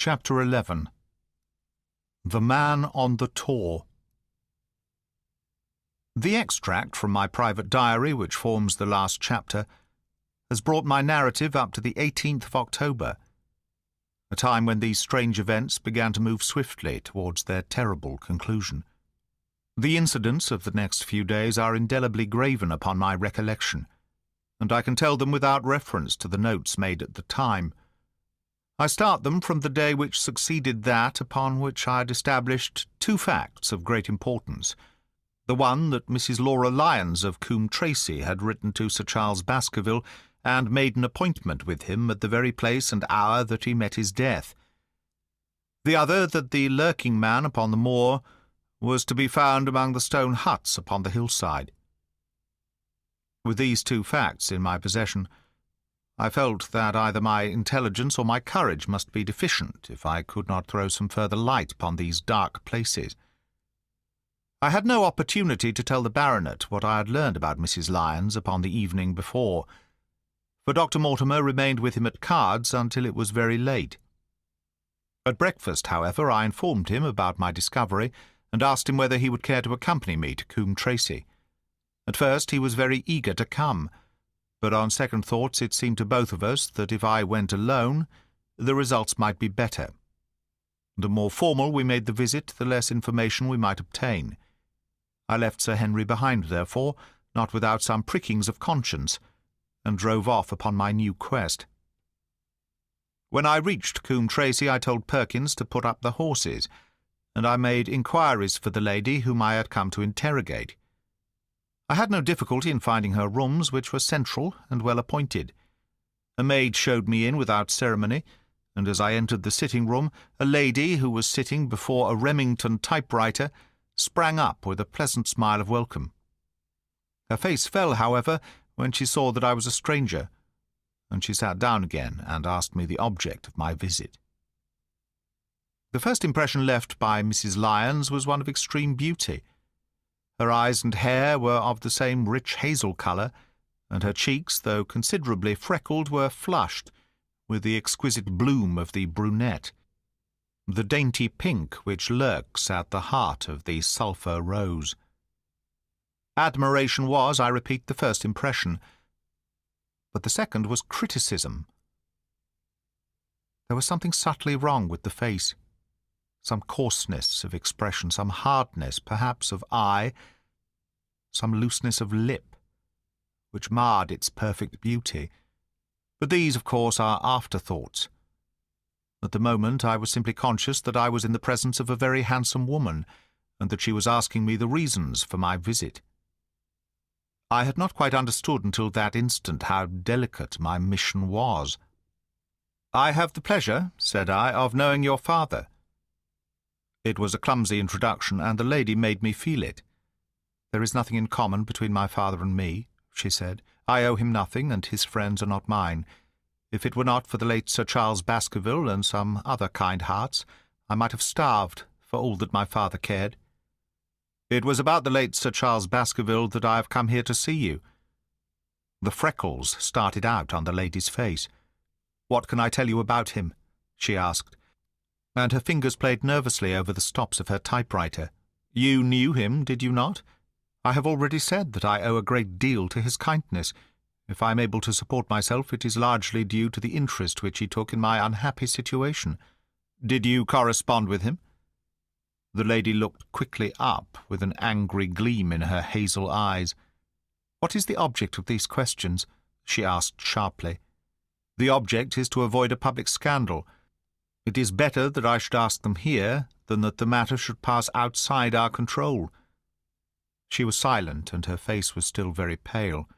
Chapter 11. The Man on the Tor. The extract from my private diary, which forms the last chapter, has brought my narrative up to the 18th of October, a time when these strange events began to move swiftly towards their terrible conclusion. The incidents of the next few days are indelibly graven upon my recollection, and I can tell them without reference to the notes made at the time. I start them from the day which succeeded that upon which I had established two facts of great importance. The one, that Mrs. Laura Lyons of Coombe Tracey had written to Sir Charles Baskerville and made an appointment with him at the very place and hour that he met his death. The other, that the lurking man upon the moor was to be found among the stone huts upon the hillside. With these two facts in my possession, I felt that either my intelligence or my courage must be deficient if I could not throw some further light upon these dark places. I had no opportunity to tell the baronet what I had learned about Mrs. Lyons upon the evening before, for Dr. Mortimer remained with him at cards until it was very late. At breakfast, however, I informed him about my discovery and asked him whether he would care to accompany me to Coombe Tracey. At first he was very eager to come, but on second thoughts it seemed to both of us that if I went alone, the results might be better. The more formal we made the visit, the less information we might obtain. I left Sir Henry behind, therefore, not without some prickings of conscience, and drove off upon my new quest. When I reached Coombe Tracey, I told Perkins to put up the horses, and I made inquiries for the lady whom I had come to interrogate. I had no difficulty in finding her rooms, which were central and well appointed. A maid showed me in without ceremony, and as I entered the sitting-room, a lady who was sitting before a Remington typewriter sprang up with a pleasant smile of welcome. Her face fell, however, when she saw that I was a stranger, and she sat down again and asked me the object of my visit. The first impression left by Mrs. Lyons was one of extreme beauty. Her eyes and hair were of the same rich hazel colour, and her cheeks, though considerably freckled, were flushed with the exquisite bloom of the brunette, the dainty pink which lurks at the heart of the sulphur rose. Admiration was, I repeat, the first impression, but the second was criticism. There was something subtly wrong with the face, some coarseness of expression, some hardness, perhaps, of eye, some looseness of lip, which marred its perfect beauty. But these, of course, are afterthoughts. At the moment I was simply conscious that I was in the presence of a very handsome woman, and that she was asking me the reasons for my visit. I had not quite understood until that instant how delicate my mission was. "I have the pleasure," said I, "of knowing your father." It was a clumsy introduction, and the lady made me feel it. "There is nothing in common between my father and me," she said. "I owe him nothing, and his friends are not mine. If it were not for the late Sir Charles Baskerville and some other kind hearts, I might have starved for all that my father cared. It was about the late Sir Charles Baskerville that I have come here to see you." The freckles started out on the lady's face. "What can I tell you about him?" she asked, and her fingers played nervously over the stops of her typewriter. "You knew him, did you not? I have already said that I owe a great deal to his kindness. If I am able to support myself, it is largely due to the interest which he took in my unhappy situation. Did you correspond with him?" The lady looked quickly up, with an angry gleam in her hazel eyes. "What is the object of these questions?" she asked sharply. "The object is to avoid a public scandal. It is better that I should ask them here than that the matter should pass outside our control." She was silent, and her face was still very pale.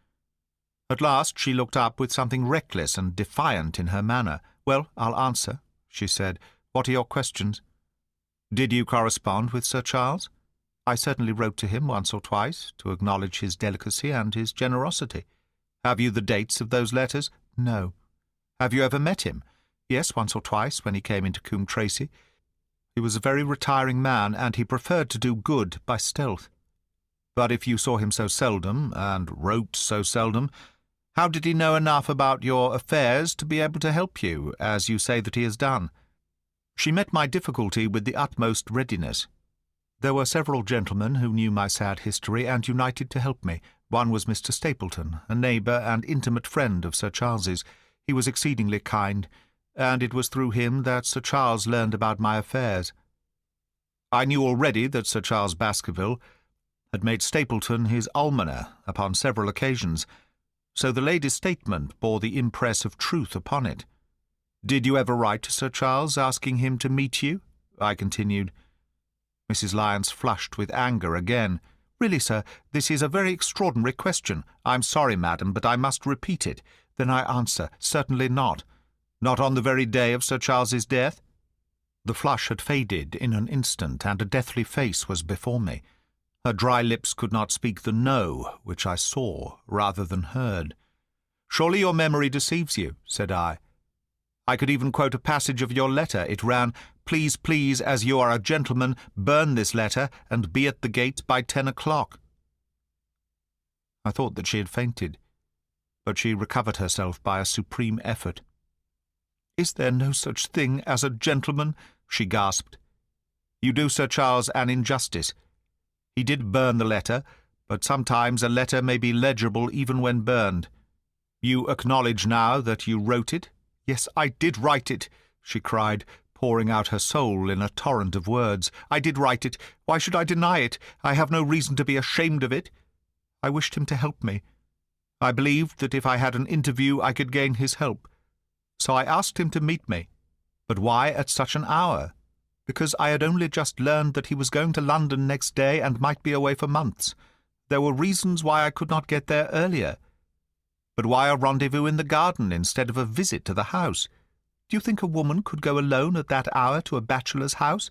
At last she looked up with something reckless and defiant in her manner. "Well, I'll answer," she said. "What are your questions?" "Did you correspond with Sir Charles?" "I certainly wrote to him once or twice, to acknowledge his delicacy and his generosity." "Have you the dates of those letters?" "No." "Have you ever met him?" "Yes, once or twice, when he came into Coombe Tracey. He was a very retiring man, and he preferred to do good by stealth." "But if you saw him so seldom, and wrote so seldom, how did he know enough about your affairs to be able to help you, as you say that he has done?" She met my difficulty with the utmost readiness. There were several gentlemen who knew my sad history and united to help me. One was Mr. Stapleton, a neighbour and intimate friend of Sir Charles's. He was exceedingly kind, and it was through him that Sir Charles learned about my affairs. I knew already that Sir Charles Baskerville had made Stapleton his almoner upon several occasions, so the lady's statement bore the impress of truth upon it. "Did you ever write to Sir Charles asking him to meet you?" I continued. Mrs. Lyons flushed with anger again. "Really, sir, this is a very extraordinary question. I'm sorry, madam, but I must repeat it. Then I answer, certainly not." "Not on the very day of Sir Charles's death?" The flush had faded in an instant, and a deathly face was before me. Her dry lips could not speak the "no" which I saw rather than heard. "Surely your memory deceives you," said I. "I could even quote a passage of your letter. It ran, 'Please, please, as you are a gentleman, burn this letter, and be at the gate by 10 o'clock.' I thought that she had fainted, but she recovered herself by a supreme effort. "Is there no such thing as a gentleman?" she gasped. "You do Sir Charles an injustice. He did burn the letter, but sometimes a letter may be legible even when burned. You acknowledge now that you wrote it?" "Yes, I did write it," she cried, pouring out her soul in a torrent of words. "I did write it. Why should I deny it? I have no reason to be ashamed of it. I wished him to help me. I believed that if I had an interview I could gain his help. So I asked him to meet me. But why at such an hour? Because I had only just learned that he was going to London next day and might be away for months. There were reasons why I could not get there earlier. But why a rendezvous in the garden instead of a visit to the house? Do you think a woman could go alone at that hour to a bachelor's house?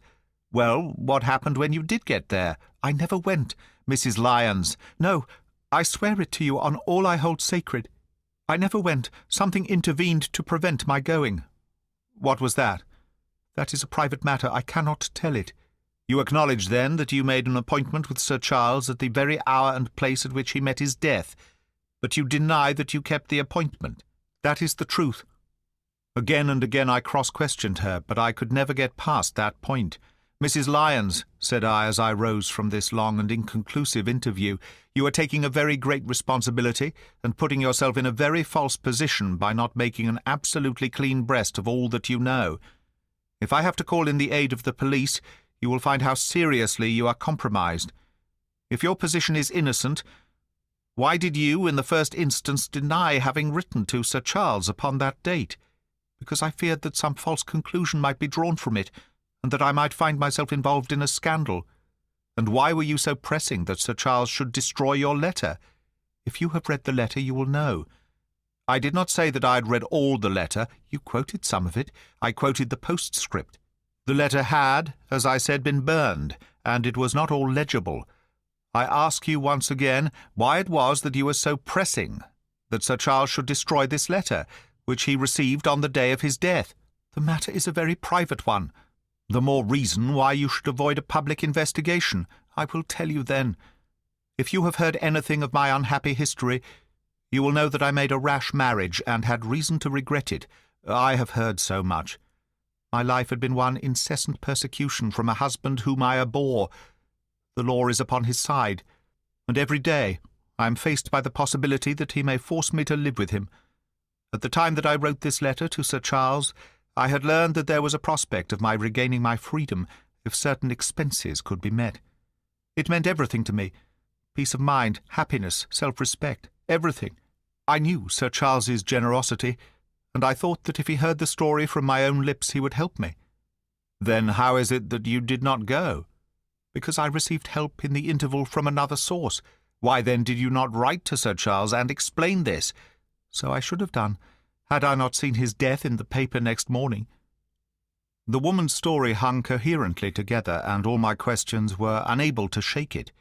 Well, what happened when you did get there? I never went, Mrs. Lyons. No, I swear it to you on all I hold sacred. I never went. Something intervened to prevent my going." "What was that?" "That is a private matter. I cannot tell it." "You acknowledge, then, that you made an appointment with Sir Charles at the very hour and place at which he met his death, but you deny that you kept the appointment?" "That is the truth." Again and again I cross-questioned her, but I could never get past that point. "Mrs. Lyons," said I as I rose from this long and inconclusive interview, "you are taking a very great responsibility and putting yourself in a very false position by not making an absolutely clean breast of all that you know. If I have to call in the aid of the police, you will find how seriously you are compromised. If your position is innocent, why did you, in the first instance, deny having written to Sir Charles upon that date? Because I feared that some false conclusion might be drawn from it, and that I might find myself involved in a scandal. And why were you so pressing that Sir Charles should destroy your letter? If you have read the letter, you will know. I did not say that I had read all the letter. You quoted some of it. I quoted the postscript. The letter had, as I said, been burned, and it was not all legible. I ask you once again why it was that you were so pressing that Sir Charles should destroy this letter, which he received on the day of his death. The matter is a very private one. The more reason why you should avoid a public investigation. I will tell you then. If you have heard anything of my unhappy history, you will know that I made a rash marriage and had reason to regret it. I have heard so much. My life had been one incessant persecution from a husband whom I abhor. The law is upon his side, and every day I am faced by the possibility that he may force me to live with him. At the time that I wrote this letter to Sir Charles, I had learned that there was a prospect of my regaining my freedom if certain expenses could be met. It meant everything to me, peace of mind, happiness, self-respect, everything. I knew Sir Charles's generosity, and I thought that if he heard the story from my own lips he would help me. Then how is it that you did not go? Because I received help in the interval from another source. Why then did you not write to Sir Charles and explain this? So I should have done, had I not seen his death in the paper next morning. The woman's story hung coherently together, and all my questions were unable to shake it.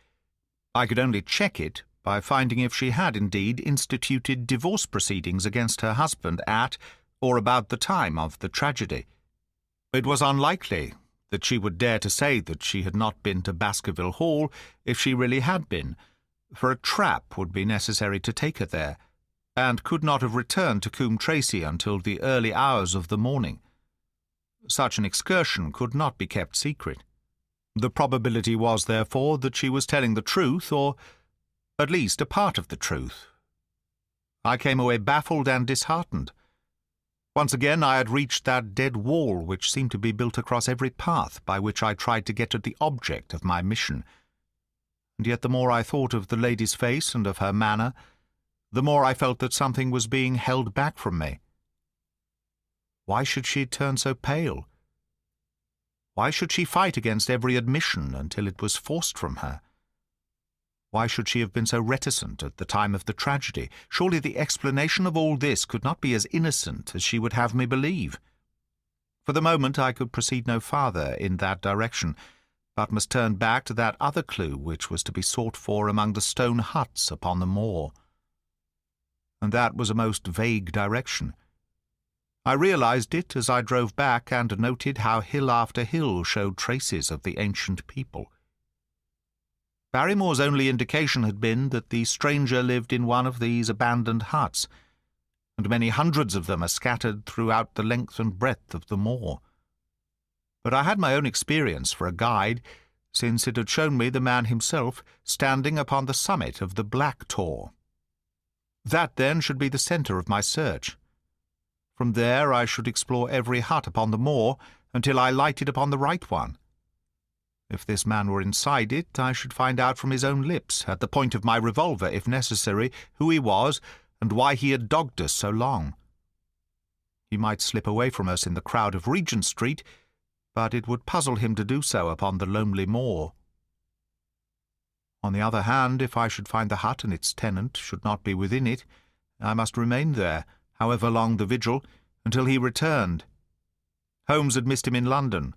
I could only check it by finding if she had indeed instituted divorce proceedings against her husband at or about the time of the tragedy. It was unlikely that she would dare to say that she had not been to Baskerville Hall if she really had been, for a trap would be necessary to take her there, and could not have returned to Coombe Tracey until the early hours of the morning. Such an excursion could not be kept secret. The probability was, therefore, that she was telling the truth, or at least a part of the truth. I came away baffled and disheartened. Once again I had reached that dead wall which seemed to be built across every path by which I tried to get at the object of my mission. And yet the more I thought of the lady's face and of her manner, the more I felt that something was being held back from me. Why should she turn so pale? Why should she fight against every admission until it was forced from her? Why should she have been so reticent at the time of the tragedy? Surely the explanation of all this could not be as innocent as she would have me believe. For the moment I could proceed no farther in that direction, but must turn back to that other clue which was to be sought for among the stone huts upon the moor. And that was a most vague direction. I realized it as I drove back and noted how hill after hill showed traces of the ancient people. Barrymore's only indication had been that the stranger lived in one of these abandoned huts, and many hundreds of them are scattered throughout the length and breadth of the moor. But I had my own experience for a guide, since it had shown me the man himself standing upon the summit of the Black Tor. That, then, should be the centre of my search. From there I should explore every hut upon the moor until I lighted upon the right one. If this man were inside it, I should find out from his own lips, at the point of my revolver, if necessary, who he was and why he had dogged us so long. He might slip away from us in the crowd of Regent Street, but it would puzzle him to do so upon the lonely moor. On the other hand, if I should find the hut and its tenant should not be within it, I must remain there, however long the vigil, until he returned. Holmes had missed him in London.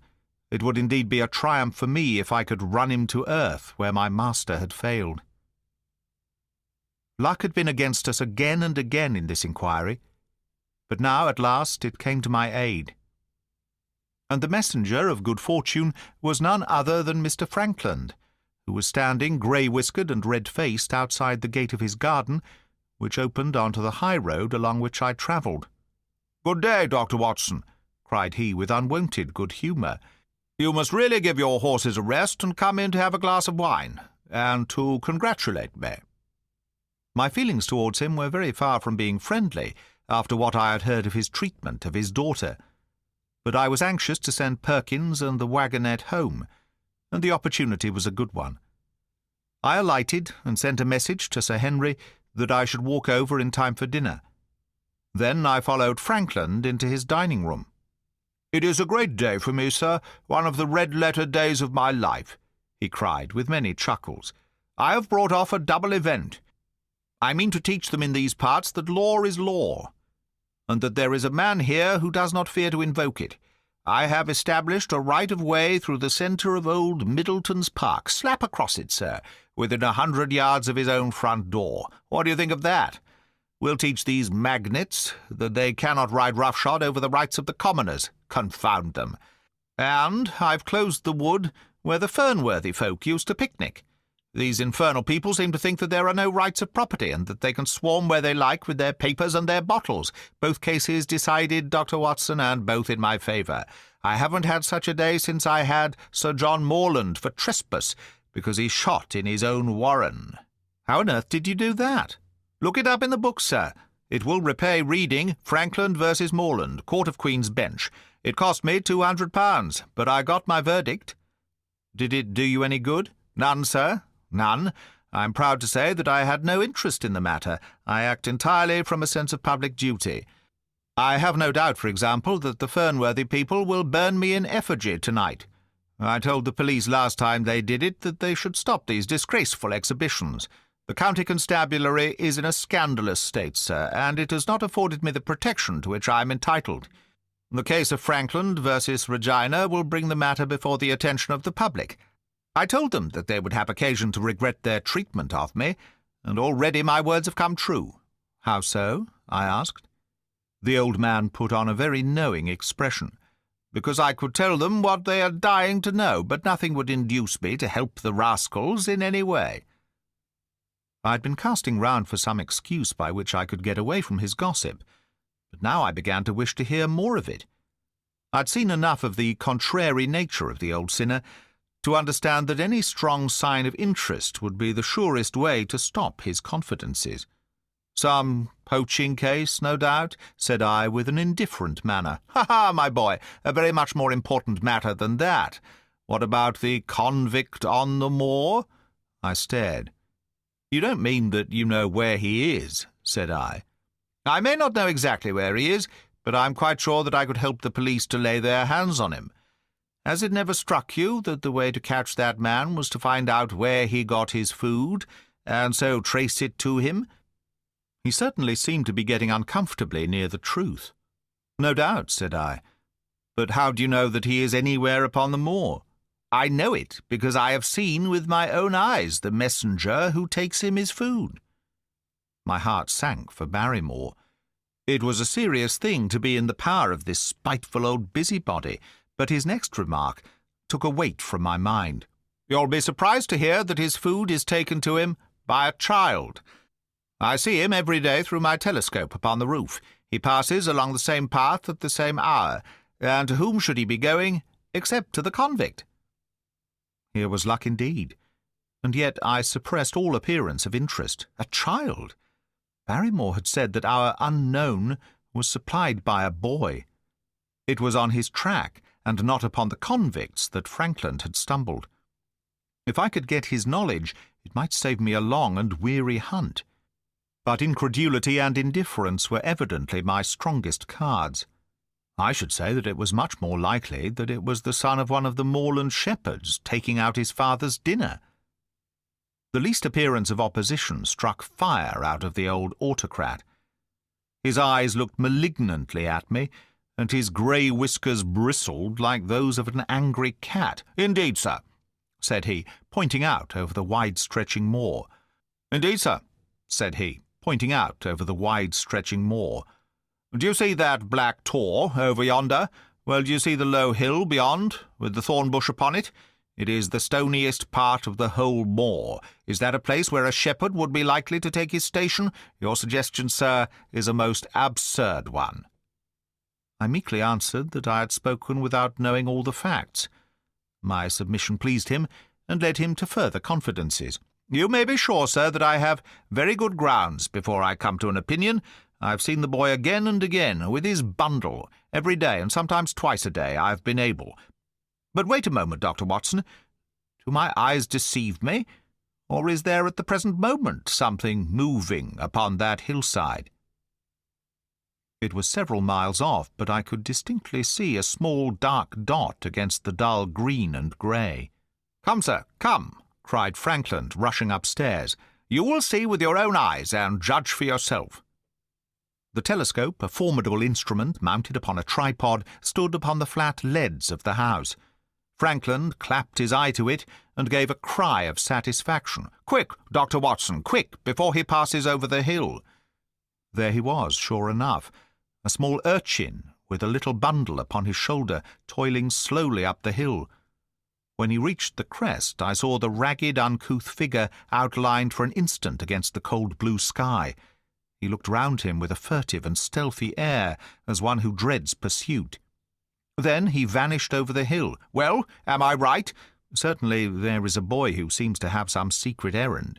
It would indeed be a triumph for me if I could run him to earth where my master had failed. Luck had been against us again and again in this inquiry, but now at last it came to my aid. And the messenger of good fortune was none other than Mr. Frankland, who was standing grey-whiskered and red-faced outside the gate of his garden, which opened onto the high road along which I travelled. "Good day, Dr. Watson," cried he with unwonted good humour. "You must really give your horses a rest and come in to have a glass of wine, and to congratulate me." My feelings towards him were very far from being friendly, after what I had heard of his treatment of his daughter. But I was anxious to send Perkins and the wagonette home, and the opportunity was a good one. I alighted and sent a message to Sir Henry that I should walk over in time for dinner. Then I followed Frankland into his dining-room. "It is a great day for me, sir, one of the red-letter days of my life," he cried, with many chuckles. "I have brought off a double event. I mean to teach them in these parts that law is law, and that there is a man here who does not fear to invoke it. I have established a right-of-way through the centre of old Middleton's Park, slap across it, sir, within 100 yards of his own front door. What do you think of that? We'll teach these magnates that they cannot ride roughshod over the rights of the commoners, confound them. And I've closed the wood where the Fernworthy folk used to picnic. These infernal people seem to think that there are no rights of property, and that they can swarm where they like with their papers and their bottles. Both cases decided, Dr. Watson, and both in my favour. I haven't had such a day since I had Sir John Morland for trespass, because he shot in his own warren." "How on earth did you do that?" "Look it up in the book, sir. It will repay reading Frankland versus Morland, Court of Queen's Bench. It cost me £200, but I got my verdict." "Did it do you any good?" "None, sir, none. I'm proud to say that I had no interest in the matter. I act entirely from a sense of public duty. I have no doubt, for example, that the Fernworthy people will burn me in effigy tonight. I told the police last time they did it that they should stop these disgraceful exhibitions. The county constabulary is in a scandalous state, sir, and it has not afforded me the protection to which I am entitled. The case of Frankland versus Regina will bring the matter before the attention of the public. I told them that they would have occasion to regret their treatment of me, and already my words have come true." "How so?" I asked. The old man put on a very knowing expression. "Because I could tell them what they are dying to know, but nothing would induce me to help the rascals in any way." I had been casting round for some excuse by which I could get away from his gossip, but now I began to wish to hear more of it. I'd seen enough of the contrary nature of the old sinner to understand that any strong sign of interest would be the surest way to stop his confidences. "Some poaching case, no doubt," said I, with an indifferent manner. "Ha, my boy, a very much more important matter than that. What about the convict on the moor?" I stared. "You don't mean that you know where he is?" said I. "I may not know exactly where he is, but I'm quite sure that I could help the police to lay their hands on him. Has it never struck you that the way to catch that man was to find out where he got his food, and so trace it to him?" He certainly seemed to be getting uncomfortably near the truth. "No doubt," said I. "But how do you know that he is anywhere upon the moor?" "I know it because I have seen with my own eyes the messenger who takes him his food." My heart sank for Barrymore. It was a serious thing to be in the power of this spiteful old busybody, but his next remark took a weight from my mind. "You'll be surprised to hear that his food is taken to him by a child. I see him every day through my telescope upon the roof. He passes along the same path at the same hour, and to whom should he be going except to the convict?" Here was luck indeed, and yet I suppressed all appearance of interest. A child! Barrymore had said that our unknown was supplied by a boy. It was on his track, and not upon the convict's, that Frankland had stumbled. If I could get his knowledge, it might save me a long and weary hunt. But incredulity and indifference were evidently my strongest cards. I should say that it was much more likely that it was the son of one of the moorland shepherds taking out his father's dinner. The least appearance of opposition struck fire out of the old autocrat. His eyes looked malignantly at me, and his grey whiskers bristled like those of an angry cat. "Indeed, sir," said he, pointing out over the wide-stretching moor. "Indeed, sir," said he, pointing out over the wide-stretching moor. "Do you see that black tor over yonder? Well, do you see the low hill beyond, with the thorn bush upon it? It is the stoniest part of the whole moor. Is that a place where a shepherd would be likely to take his station? Your suggestion, sir, is a most absurd one." I meekly answered that I had spoken without knowing all the facts. My submission pleased him, and led him to further confidences. "You may be sure, sir, that I have very good grounds before I come to an opinion. I've seen the boy again and again, with his bundle. Every day, and sometimes twice a day, I've been able. But wait a moment, Dr. Watson. Do my eyes deceive me? Or is there at the present moment something moving upon that hillside?" It was several miles off, but I could distinctly see a small dark dot against the dull green and grey. "Come, sir, come," cried Frankland, rushing upstairs. "You will see with your own eyes, and judge for yourself." The telescope, a formidable instrument mounted upon a tripod, stood upon the flat leads of the house. Frankland clapped his eye to it, and gave a cry of satisfaction. "Quick, Dr. Watson, quick, before he passes over the hill." There he was, sure enough, a small urchin with a little bundle upon his shoulder, toiling slowly up the hill. When he reached the crest, I saw the ragged, uncouth figure outlined for an instant against the cold blue sky. He looked round him with a furtive and stealthy air, as one who dreads pursuit. Then he vanished over the hill. "Well, am I right?" Certainly there is a boy who seems to have some secret errand.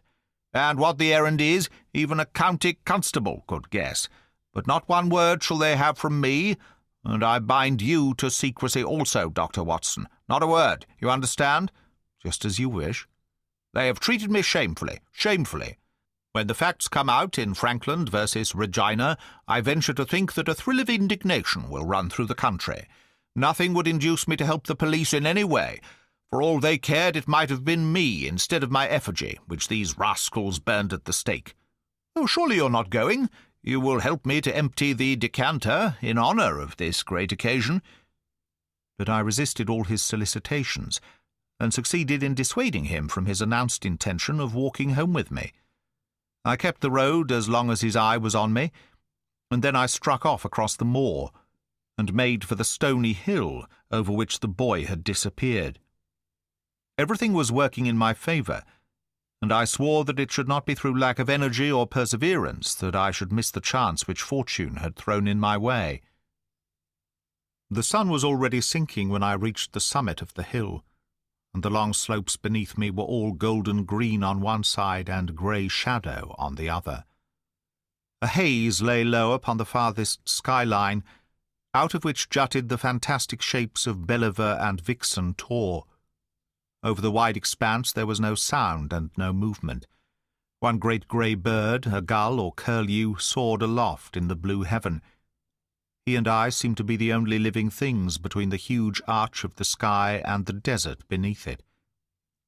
"And what the errand is, even a county constable could guess. But not one word shall they have from me, and I bind you to secrecy also, Dr. Watson. Not a word, you understand?" "Just as you wish." "They have treated me shamefully, shamefully. When the facts come out in Frankland versus Regina, I venture to think that a thrill of indignation will run through the country. Nothing would induce me to help the police in any way. For all they cared, it might have been me instead of my effigy, which these rascals burned at the stake. Oh, surely you're not going? You will help me to empty the decanter in honour of this great occasion." But I resisted all his solicitations, and succeeded in dissuading him from his announced intention of walking home with me. I kept the road as long as his eye was on me, and then I struck off across the moor, and made for the stony hill over which the boy had disappeared. Everything was working in my favour, and I swore that it should not be through lack of energy or perseverance that I should miss the chance which fortune had thrown in my way. The sun was already sinking when I reached the summit of the hill, and the long slopes beneath me were all golden green on one side and grey shadow on the other. A haze lay low upon the farthest skyline, out of which jutted the fantastic shapes of Belliver and Vixen Tor. Over the wide expanse there was no sound and no movement. One great grey bird, a gull or curlew, soared aloft in the blue heaven. He and I seemed to be the only living things between the huge arch of the sky and the desert beneath it.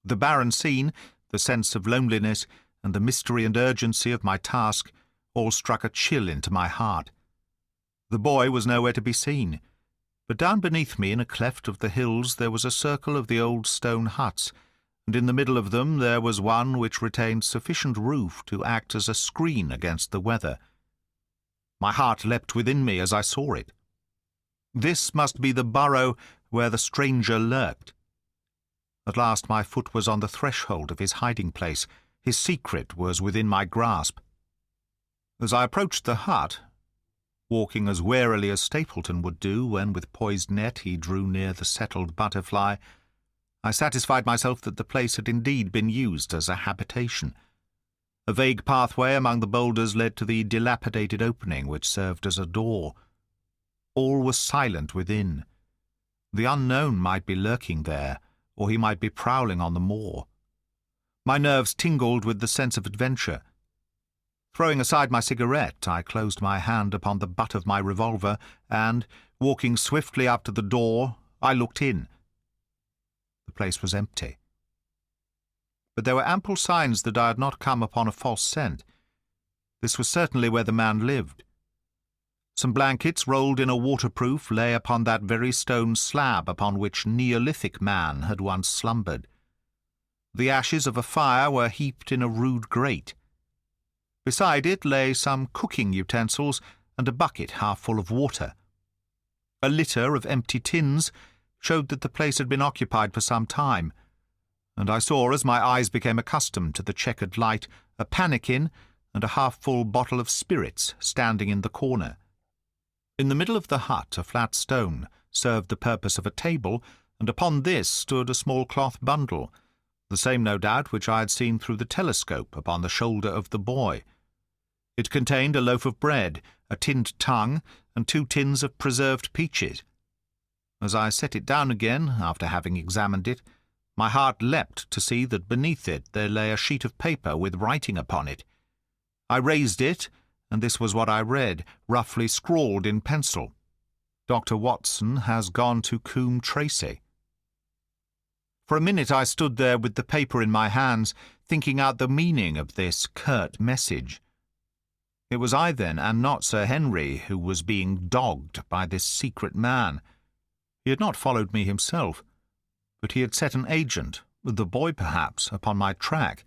The barren scene, the sense of loneliness, and the mystery and urgency of my task all struck a chill into my heart. The boy was nowhere to be seen, but down beneath me in a cleft of the hills there was a circle of the old stone huts, and in the middle of them there was one which retained sufficient roof to act as a screen against the weather. My heart leapt within me as I saw it. This must be the burrow where the stranger lurked. At last my foot was on the threshold of his hiding place. His secret was within my grasp. As I approached the hut, walking as warily as Stapleton would do when with poised net he drew near the settled butterfly, I satisfied myself that the place had indeed been used as a habitation. A vague pathway among the boulders led to the dilapidated opening which served as a door. All was silent within. The unknown might be lurking there, or he might be prowling on the moor. My nerves tingled with the sense of adventure. Throwing aside my cigarette, I closed my hand upon the butt of my revolver, and, walking swiftly up to the door, I looked in. The place was empty. But there were ample signs that I had not come upon a false scent. This was certainly where the man lived. Some blankets rolled in a waterproof lay upon that very stone slab upon which Neolithic man had once slumbered. The ashes of a fire were heaped in a rude grate. Beside it lay some cooking utensils and a bucket half full of water. A litter of empty tins showed that the place had been occupied for some time, and I saw, as my eyes became accustomed to the checkered light, a pannikin and a half-full bottle of spirits standing in the corner. In the middle of the hut a flat stone served the purpose of a table, and upon this stood a small cloth bundle, the same, no doubt, which I had seen through the telescope upon the shoulder of the boy. It contained a loaf of bread, a tinned tongue, and 2 tins of preserved peaches. As I set it down again, after having examined it, my heart leapt to see that beneath it there lay a sheet of paper with writing upon it. I raised it, and this was what I read, roughly scrawled in pencil. Dr. Watson has gone to Coombe Tracey. For a minute I stood there with the paper in my hands, thinking out the meaning of this curt message. It was I, then, and not Sir Henry, who was being dogged by this secret man. He had not followed me himself, but he had set an agent, the boy perhaps, upon my track,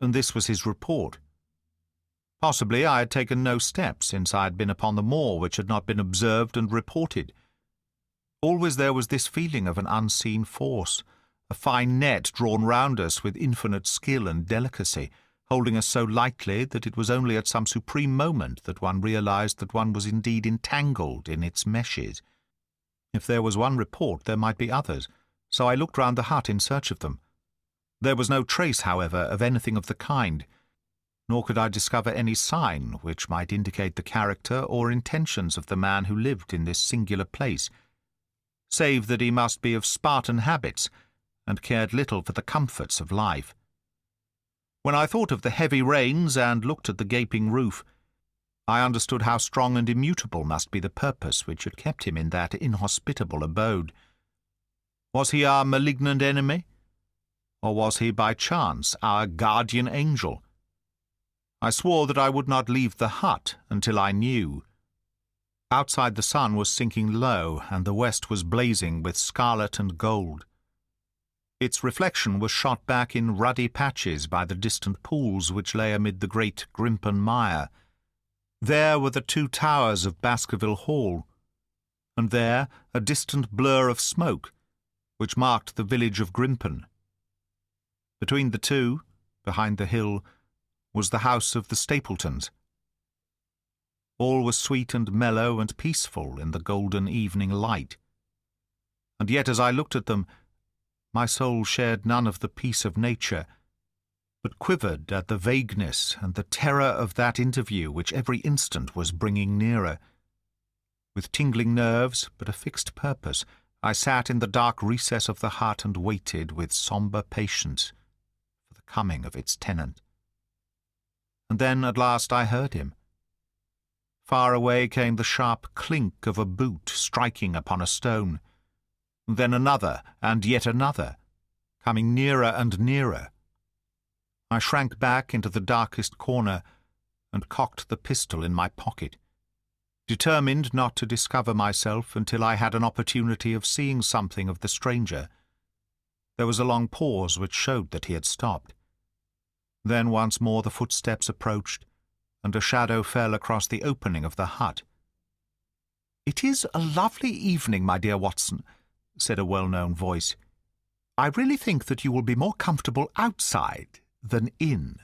and this was his report. Possibly I had taken no steps since I had been upon the moor which had not been observed and reported. Always there was this feeling of an unseen force, a fine net drawn round us with infinite skill and delicacy, holding us so lightly that it was only at some supreme moment that one realized that one was indeed entangled in its meshes. If there was one report, there might be others, so I looked round the hut in search of them. There was no trace, however, of anything of the kind, nor could I discover any sign which might indicate the character or intentions of the man who lived in this singular place, save that he must be of Spartan habits and cared little for the comforts of life. When I thought of the heavy rains and looked at the gaping roof, I understood how strong and immutable must be the purpose which had kept him in that inhospitable abode. Was he our malignant enemy? Or was he by chance our guardian angel? I swore that I would not leave the hut until I knew. Outside the sun was sinking low, and the west was blazing with scarlet and gold. Its reflection was shot back in ruddy patches by the distant pools which lay amid the great Grimpen mire. There were the 2 towers of Baskerville Hall, and there a distant blur of smoke, which marked the village of Grimpen. Between the two, behind the hill, was the house of the Stapletons. All was sweet and mellow and peaceful in the golden evening light. and yet as I looked at them, my soul shared none of the peace of nature, but quivered at the vagueness and the terror of that interview which every instant was bringing nearer. With tingling nerves, but a fixed purpose, I sat in the dark recess of the hut and waited with sombre patience for the coming of its tenant. And then at last I heard him. Far away came the sharp clink of a boot striking upon a stone, then another and yet another, coming nearer and nearer. I shrank back into the darkest corner and cocked the pistol in my pocket, determined not to discover myself until I had an opportunity of seeing something of the stranger. There was a long pause which showed that he had stopped. Then once more the footsteps approached, and a shadow fell across the opening of the hut. "It is a lovely evening, my dear Watson," said a well-known voice. "I really think that you will be more comfortable outside than in."